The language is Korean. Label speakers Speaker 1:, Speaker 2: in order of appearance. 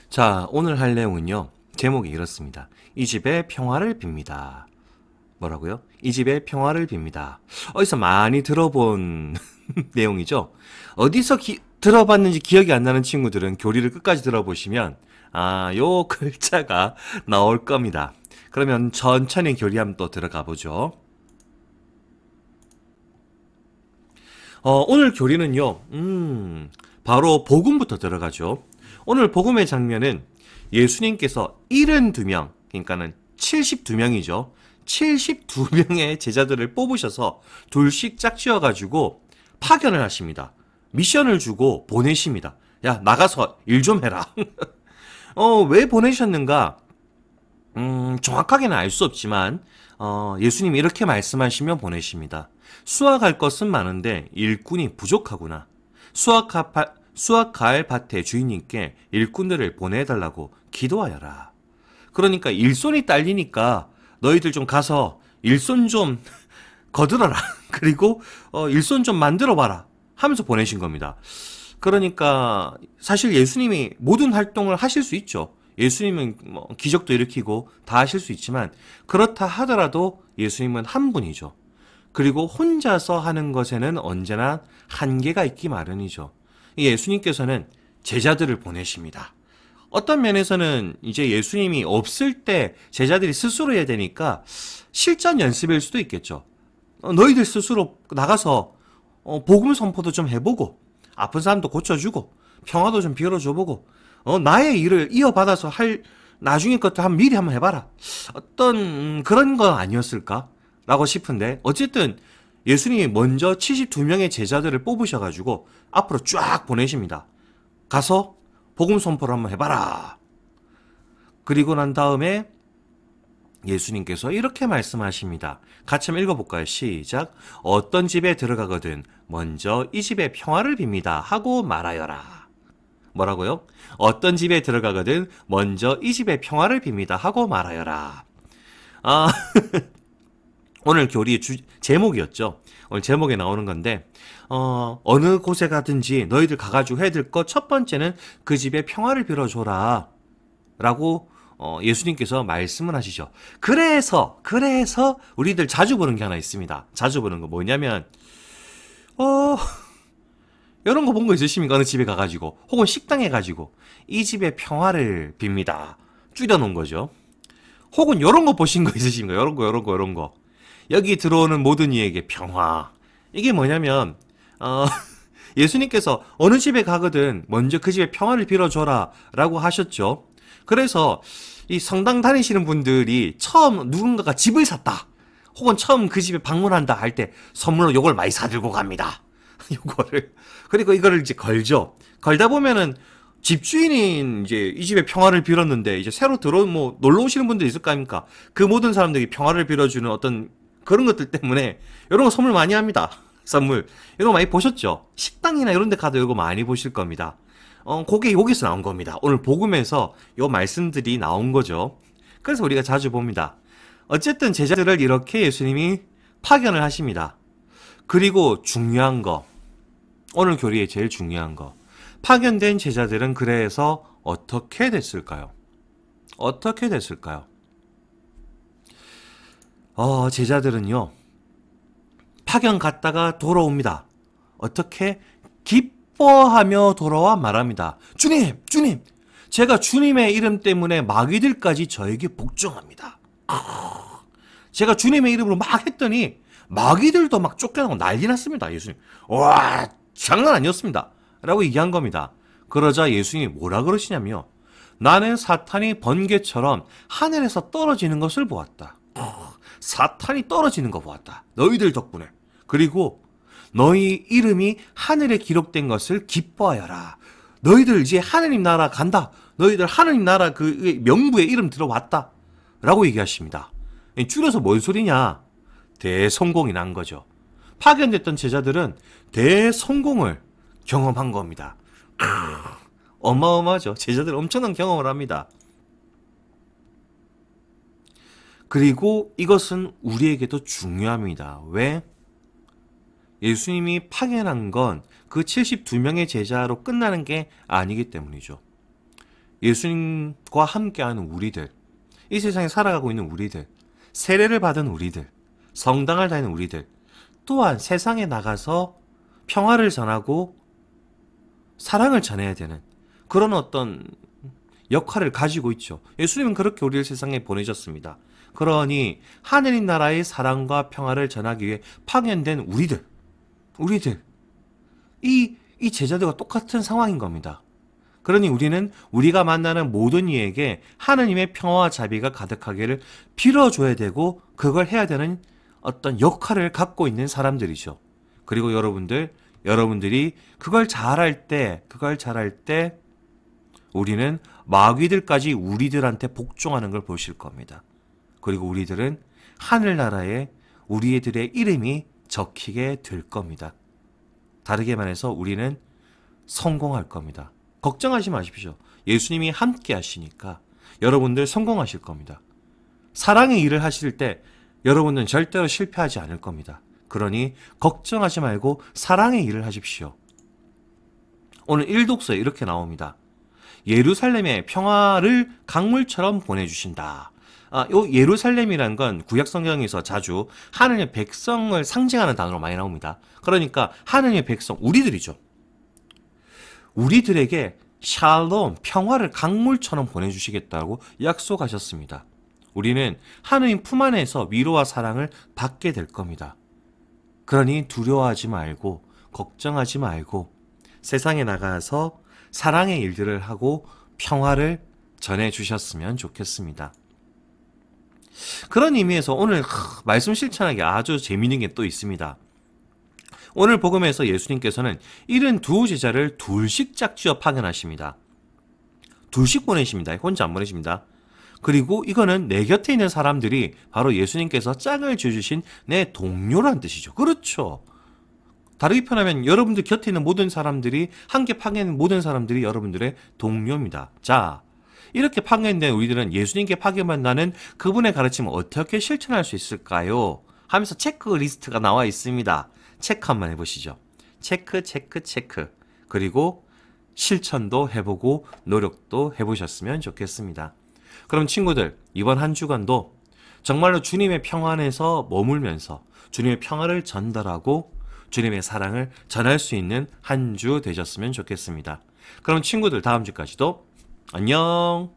Speaker 1: 자, 오늘 할 내용은요, 제목이 이렇습니다. 이 집에 평화를 빕니다. 뭐라고요? 이 집에 평화를 빕니다. 어디서 많이 들어본 내용이죠? 어디서 들어봤는지 기억이 안 나는 친구들은 교리를 끝까지 들어보시면 요 글자가 나올 겁니다. 그러면 천천히 교리 한번 또 들어가 보죠. 오늘 교리는요, 바로 복음부터 들어가죠. 오늘 복음의 장면은 예수님께서 72명, 그러니까는 72명이죠. 72명의 제자들을 뽑으셔서 둘씩 짝지어가지고 파견을 하십니다. 미션을 주고 보내십니다. 야, 나가서 일 좀 해라. 왜 보내셨는가? 정확하게는 알 수 없지만, 예수님이 이렇게 말씀하시며 보내십니다. 수확할 것은 많은데 일꾼이 부족하구나. 수확할 밭의 주인님께 일꾼들을 보내달라고 기도하여라. 그러니까 일손이 딸리니까 너희들 좀 가서 일손 좀 거들어라. 그리고 일손 좀 만들어봐라 하면서 보내신 겁니다. 그러니까 사실 예수님이 모든 활동을 하실 수 있죠. 예수님은 뭐 기적도 일으키고 다 하실 수 있지만 그렇다 하더라도 예수님은 한 분이죠. 그리고 혼자서 하는 것에는 언제나 한계가 있기 마련이죠. 예수님께서는 제자들을 보내십니다. 어떤 면에서는 이제 예수님이 없을 때 제자들이 스스로 해야 되니까 실전 연습일 수도 있겠죠. 너희들 스스로 나가서 복음 선포도 좀 해보고 아픈 사람도 고쳐주고 평화도 좀 빌어줘보고 나의 일을 이어받아서 할 나중에 것도 미리 한번 해봐라. 어떤 그런 건 아니었을까? 라고 싶은데 어쨌든 예수님이 먼저 72명의 제자들을 뽑으셔가지고 앞으로 쫙 보내십니다. 가서 복음 선포를 한번 해봐라. 그리고 난 다음에 예수님께서 이렇게 말씀하십니다. 같이 한번 읽어볼까요? 시작. 어떤 집에 들어가거든 먼저 이 집에 평화를 빕니다 하고 말하여라. 뭐라고요? 어떤 집에 들어가거든 먼저 이 집에 평화를 빕니다 하고 말하여라. 오늘 교리의 제목이었죠. 오늘 제목에 나오는 건데 어느 곳에 가든지 너희들 가가지고 해야 될 것 첫 번째는 그 집에 평화를 빌어줘라 라고 예수님께서 말씀을 하시죠. 그래서 우리들 자주 보는 게 하나 있습니다. 자주 보는 거 뭐냐면 이런 거 본 거 있으십니까? 어느 집에 가가지고 혹은 식당에 가지고 이 집에 평화를 빕니다 줄여놓은 거죠. 혹은 이런 거 보신 거 있으십니까? 이런 거 여기 들어오는 모든 이에게 평화. 이게 뭐냐면 예수님께서 어느 집에 가거든 먼저 그 집에 평화를 빌어줘라 라고 하셨죠. 그래서 이 성당 다니시는 분들이 처음 누군가가 집을 샀다 혹은 처음 그 집에 방문한다 할 때 선물로 요걸 많이 사들고 갑니다. 요거를. 그리고 이거를 이제 걸죠. 걸다 보면은 집주인이 이제 이 집에 평화를 빌었는데 이제 새로 들어온 놀러 오시는 분들이 있을 거 아닙니까? 그 모든 사람들이 평화를 빌어주는 어떤 그런 것들 때문에 이런 거 선물 많이 합니다. 선물. 이런 거 많이 보셨죠? 식당이나 이런 데 가도 이거 많이 보실 겁니다. 그게 여기서 나온 겁니다. 오늘 복음에서 요 말씀들이 나온 거죠. 그래서 우리가 자주 봅니다. 어쨌든 제자들을 이렇게 예수님이 파견을 하십니다. 그리고 중요한 거. 오늘 교리의 제일 중요한 거. 파견된 제자들은 그래서 어떻게 됐을까요? 어떻게 됐을까요? 제자들은요, 파견 갔다가 돌아옵니다. 어떻게? 기뻐하며 돌아와 말합니다. 주님! 제가 주님의 이름 때문에 마귀들까지 저에게 복종합니다. 제가 주님의 이름으로 막 했더니 마귀들도 막 쫓겨나고 난리 났습니다. 예수님. 와, 장난 아니었습니다. 라고 얘기한 겁니다. 그러자 예수님이 뭐라 그러시냐면요. 나는 사탄이 번개처럼 하늘에서 떨어지는 것을 보았다. 사탄이 떨어지는 거 보았다. 너희들 덕분에. 그리고 너희 이름이 하늘에 기록된 것을 기뻐하여라. 너희들 이제 하느님 나라 간다. 너희들 하느님 나라 그 명부에 이름 들어왔다. 라고 얘기하십니다. 줄여서 뭔 소리냐? 대성공이 난 거죠. 파견됐던 제자들은 대성공을 경험한 겁니다. 어마어마하죠. 제자들 엄청난 경험을 합니다. 그리고 이것은 우리에게도 중요합니다. 왜? 예수님이 파견한 건 그 72명의 제자로 끝나는 게 아니기 때문이죠. 예수님과 함께하는 우리들, 이 세상에 살아가고 있는 우리들, 세례를 받은 우리들, 성당을 다니는 우리들, 또한 세상에 나가서 평화를 전하고 사랑을 전해야 되는 그런 어떤 역할을 가지고 있죠. 예수님은 그렇게 우리를 세상에 보내셨습니다. 그러니 하느님 나라의 사랑과 평화를 전하기 위해 파견된 우리들, 이 제자들과 똑같은 상황인 겁니다. 그러니 우리는 우리가 만나는 모든 이에게 하느님의 평화와 자비가 가득하기를 빌어줘야 되고 그걸 해야 되는 어떤 역할을 갖고 있는 사람들이죠. 그리고 여러분들이 그걸 잘할 때 우리는 마귀들까지 우리들한테 복종하는 걸 보실 겁니다. 그리고 우리들은 하늘나라에 우리들의 이름이 적히게 될 겁니다. 다르게 말해서 우리는 성공할 겁니다. 걱정하지 마십시오. 예수님이 함께 하시니까 여러분들 성공하실 겁니다. 사랑의 일을 하실 때 여러분들은 절대로 실패하지 않을 겁니다. 그러니 걱정하지 말고 사랑의 일을 하십시오. 오늘 1독서에 이렇게 나옵니다. 예루살렘에 평화를 강물처럼 보내주신다. 요 예루살렘이란 건 구약 성경에서 자주 하느님의 백성을 상징하는 단어로 많이 나옵니다. 그러니까 하느님의 백성, 우리들이죠. 우리들에게 샬롬, 평화를 강물처럼 보내주시겠다고 약속하셨습니다. 우리는 하느님 품 안에서 위로와 사랑을 받게 될 겁니다. 그러니 두려워하지 말고 걱정하지 말고 세상에 나가서 사랑의 일들을 하고 평화를 전해주셨으면 좋겠습니다. 그런 의미에서 오늘 말씀 실천하기 아주 재미있는 게 또 있습니다. 오늘 복음에서 예수님께서는 72 제자를 둘씩 짝지어 파견하십니다. 둘씩 보내십니다. 혼자 안 보내십니다. 그리고 이거는 내 곁에 있는 사람들이 바로 예수님께서 짝을 지어주신 내 동료란 뜻이죠. 그렇죠. 다르게 표현하면 여러분들 곁에 있는 모든 사람들이, 함께 파견된 모든 사람들이 여러분들의 동료입니다. 자, 이렇게 파견된 우리들은 예수님께 파견받는 그분의 가르침을 어떻게 실천할 수 있을까요? 하면서 체크리스트가 나와 있습니다. 체크 한번 해보시죠. 체크. 그리고 실천도 해보고 노력도 해보셨으면 좋겠습니다. 그럼 친구들, 이번 한 주간도 정말로 주님의 평화 안에서 머물면서 주님의 평화를 전달하고 주님의 사랑을 전할 수 있는 한 주 되셨으면 좋겠습니다. 그럼 친구들, 다음 주까지도 안녕.